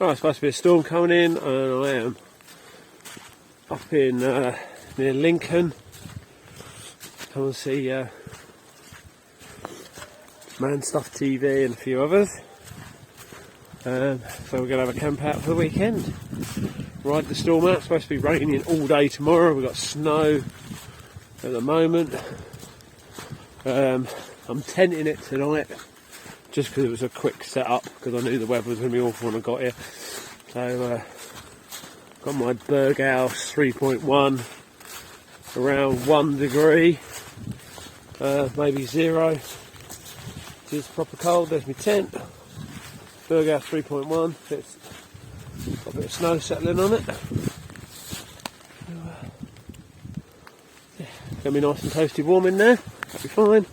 Right, it's supposed to be a storm coming in, and I am up in near Lincoln. Come and see Man Stuff TV and a few others. So we're going to have a camp out for the weekend. Ride the storm out. It's supposed to be raining all day tomorrow. We've got snow at the moment. I'm tenting it tonight just because it was a quick setup, because I knew the weather was going to be awful when I got here. So got my Berghaus 3.1 around 1 degree, maybe 0. It is proper cold. There's my tent. Berghaus 3.1. It's got a bit of snow settling on it. Yeah, gonna be nice and toasty warm in there. That'll be fine.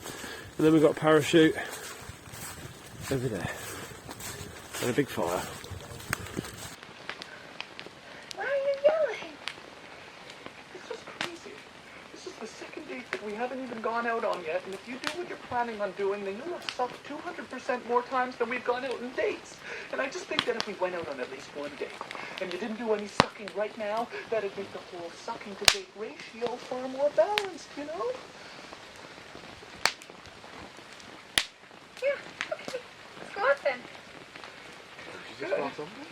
And then we've got a parachute over there and a big fire. Why are you yelling? It's just crazy. This is the second date that we haven't even gone out on yet, and if you do what you're planning on doing, then you'll have sucked 200% more times than we've gone out on dates. And I just think that if we went out on at least one date, and you didn't do any sucking right now, that'd make the whole sucking to date ratio far more balanced, you know? Yeah, okay. Let's go out then. You just want something?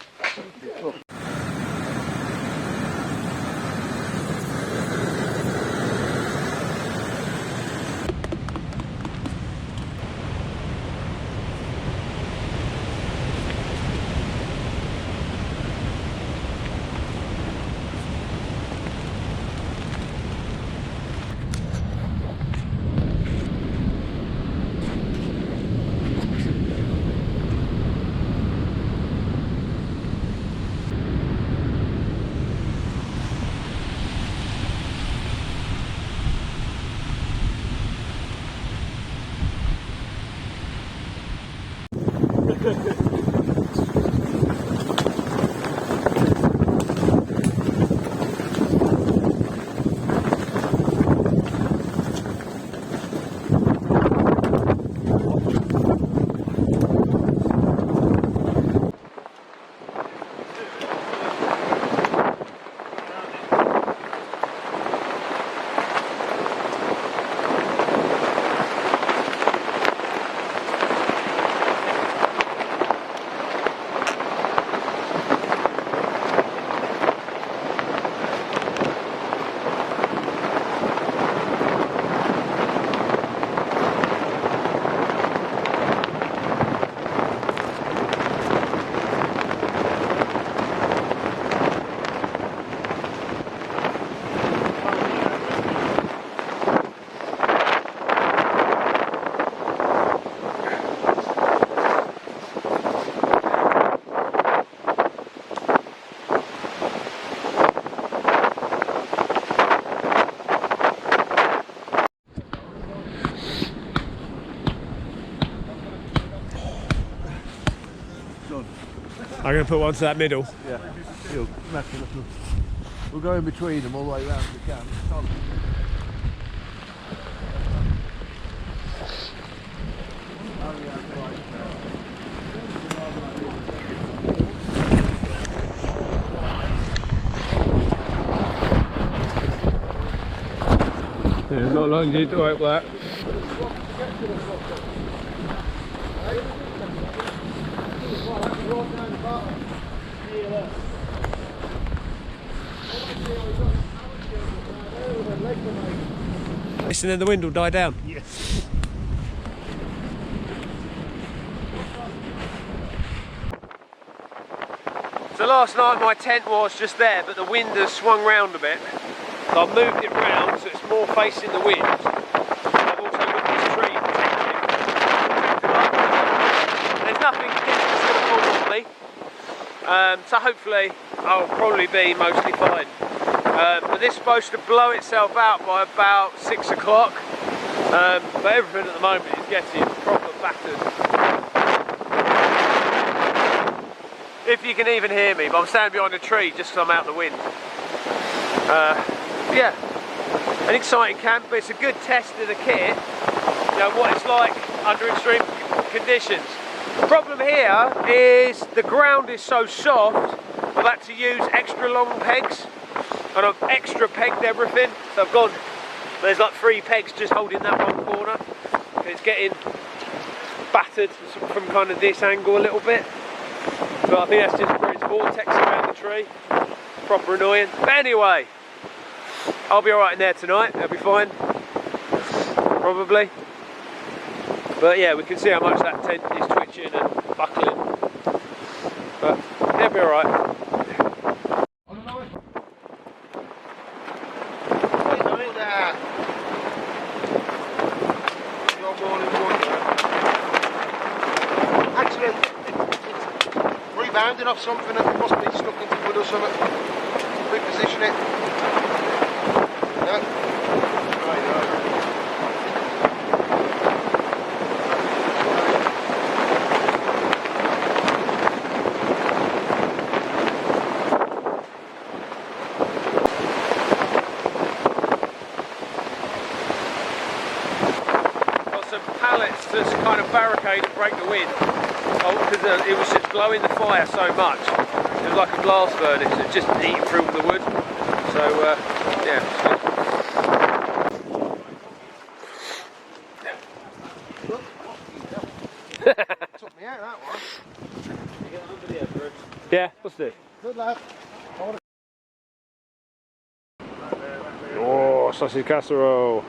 I'm going to put one to that middle. Yeah, we'll go in between them all the way around if we can. Yeah, not long to do it that. Listen, then the wind will die down. Yes. So last night my tent was just there, but the wind has swung round a bit. So I've moved it round so it's more facing the wind. I've also got this tree protecting it. There's nothing that's going to fall on me. So hopefully I'll probably be mostly fine. But this is supposed to blow itself out by about 6 o'clock. But everything at the moment is getting proper battered. If you can even hear me, but I'm standing behind a tree just because I'm out of the wind. Yeah, an exciting camp, but it's a good test of the kit, you know, what it's like under extreme conditions. Problem here is the ground is so soft, I've had to use extra long pegs, and I've extra pegged everything. So I've gone, there's like 3 pegs just holding that one corner. It's getting battered from kind of this angle a little bit. But I think that's just where it's vortexing around the tree. Proper annoying. But anyway, I'll be alright in there tonight, it'll be fine. Probably. But yeah, we can see how much that tent is twitching and buckling. But it'll be alright. Actually, it's rebounding off something that must be stuck into wood or something. Reposition it. No. Right. Just kind of barricade and break the wind, because it was just blowing the fire so much. It was like a blast furnace, it just eating through the wood. So yeah. Took me out that one. Yeah, what's this? Good lad. Oh, sausage casserole.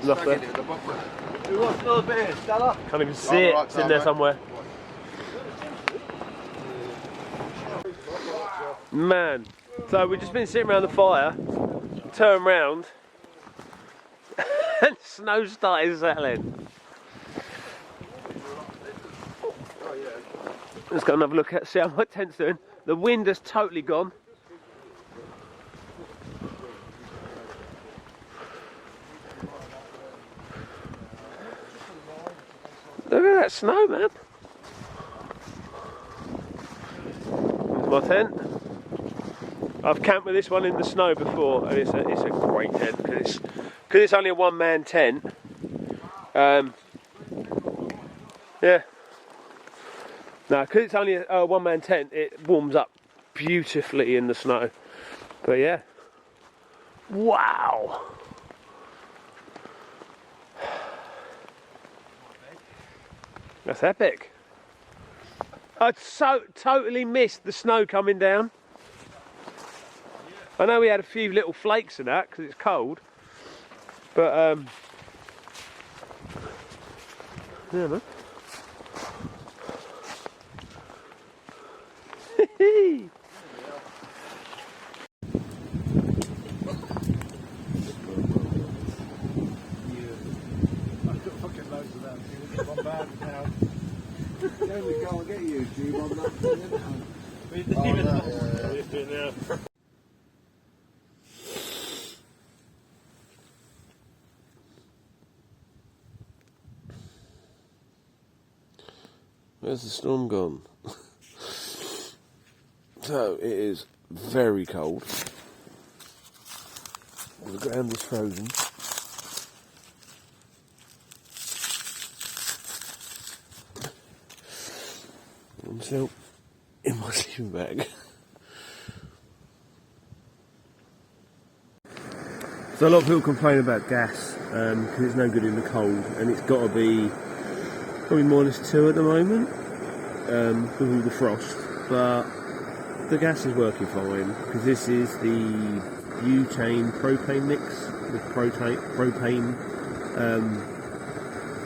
Left there. Who wants another beer, Stella? Can't even see it. It's in there somewhere. Man, so we've just been sitting around the fire, turned round, and snow started settling. Let's go and have a look at, see how my tent's doing. The wind has totally gone. Look at that snow, man. There's my tent. I've camped with this one in the snow before, and it's a great tent because it's only a one-man tent. Yeah. No, because it's only a one-man tent, it warms up beautifully in the snow. But yeah. Wow. That's epic. I'd totally missed the snow coming down. I know we had a few little flakes and that because it's cold, but yeah, man. There we go, I'll get YouTube on that. We didn't even know. Where's the storm gone? So it is very cold. The ground is frozen. I'm still in my sleeping bag. So a lot of people complain about gas because it's no good in the cold, and it's got to be probably -2 at the moment with all the frost. But the gas is working fine because this is the butane propane mix with propane.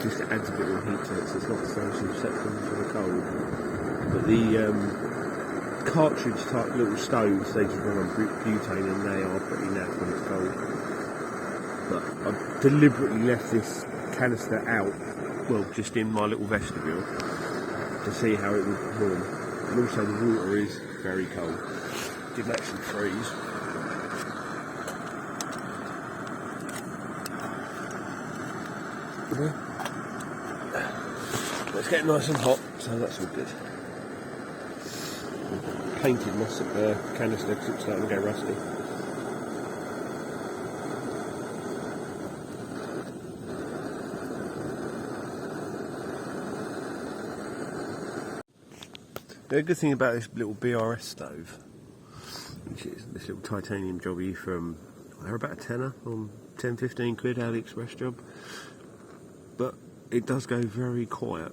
Just adds a bit more heat to it, so it's not so susceptible to the cold. But the cartridge type little stoves, they just run on butane and they are pretty naff when it's cold. But I've deliberately left this canister out, well, just in my little vestibule, to see how it would perform. And also the water is very cold. It didn't actually freeze. But it's getting nice and hot, so that's all good. Painted my canister because it's starting to go rusty. The good thing about this little BRS stove, which is this little titanium jobby from, they're about a tenner on 10-15 quid AliExpress job, but it does go very quiet.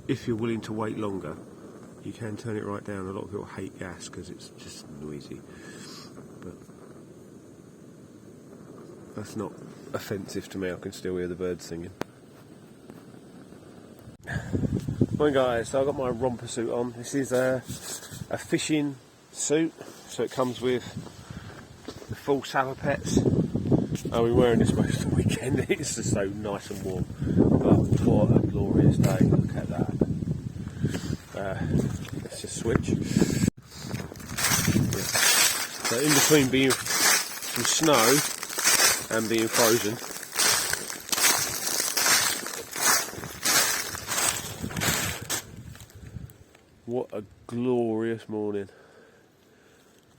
If you're willing to wait longer, you can turn it right down. A lot of people hate gas because it's just noisy, but that's not offensive to me. I can still hear the birds singing. Morning guys, so I've got my romper suit on. This is a fishing suit, so it comes with the full saddle-pets. I've been wearing this most of the weekend. It's just so nice and warm. But what a glorious day, look at that. Let's just switch. Yeah. So in between being some snow and being frozen, what a glorious morning.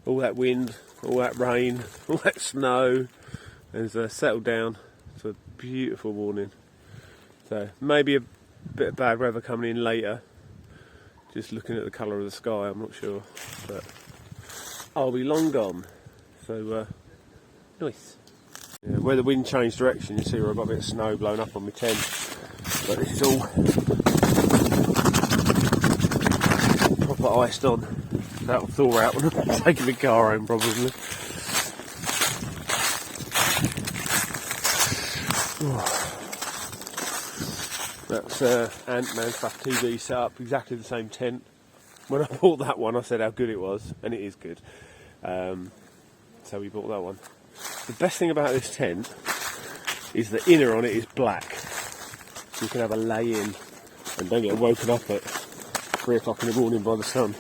All that wind, all that rain, all that snow has settled down. It's a beautiful morning. So maybe a bit of bad weather coming in later. Just looking at the colour of the sky, I'm not sure. But I'll be long gone. So nice. Yeah, where the wind changed direction, you see where I've got a bit of snow blown up on my tent. But this is all proper iced on. That'll thaw out when I'm taking the car home probably. That's Ant-Man Stuff TV set up exactly the same tent. When I bought that one I said how good it was, and it is good. So we bought that one. The best thing about this tent is the inner on it is black. So you can have a lay in and don't get woken up at 3 o'clock in the morning by the sun.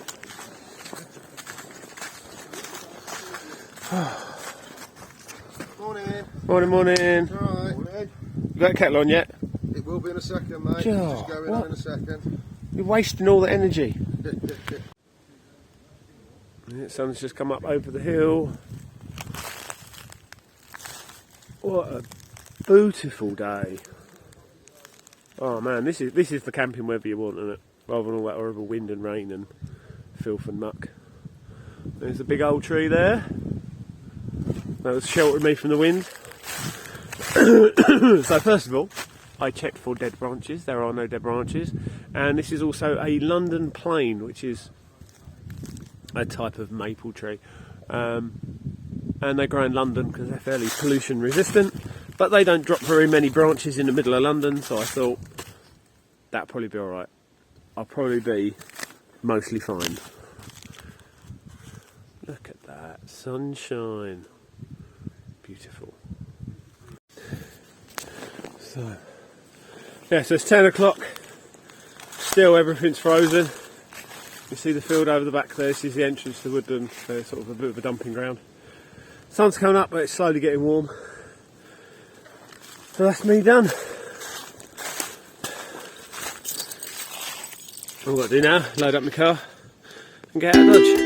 Morning. Morning, morning. Alright. You got a kettle on yet? It will be in a second, mate. Joe, Just going what? on in a second. You're wasting all the energy. The sun's just come up over the hill. What a beautiful day. Oh man, this is the camping weather you want, isn't it? Rather than all that horrible wind and rain and filth and muck. There's a big old tree there. That was sheltering me from the wind. So first of all, I checked for dead branches. There are no dead branches. And this is also a London plane, which is a type of maple tree. And they grow in London because they're fairly pollution resistant. But they don't drop very many branches in the middle of London, so I thought that'd probably be alright. I'll probably be mostly fine. Look at that, sunshine. Beautiful. So, yeah, so it's 10 o'clock. Still everything's frozen. You see the field over the back there. This is the entrance to Woodland. There's sort of a bit of a dumping ground. Sun's coming up, but it's slowly getting warm. So that's me done. All I've got to do now, load up my car and get out of Dodge.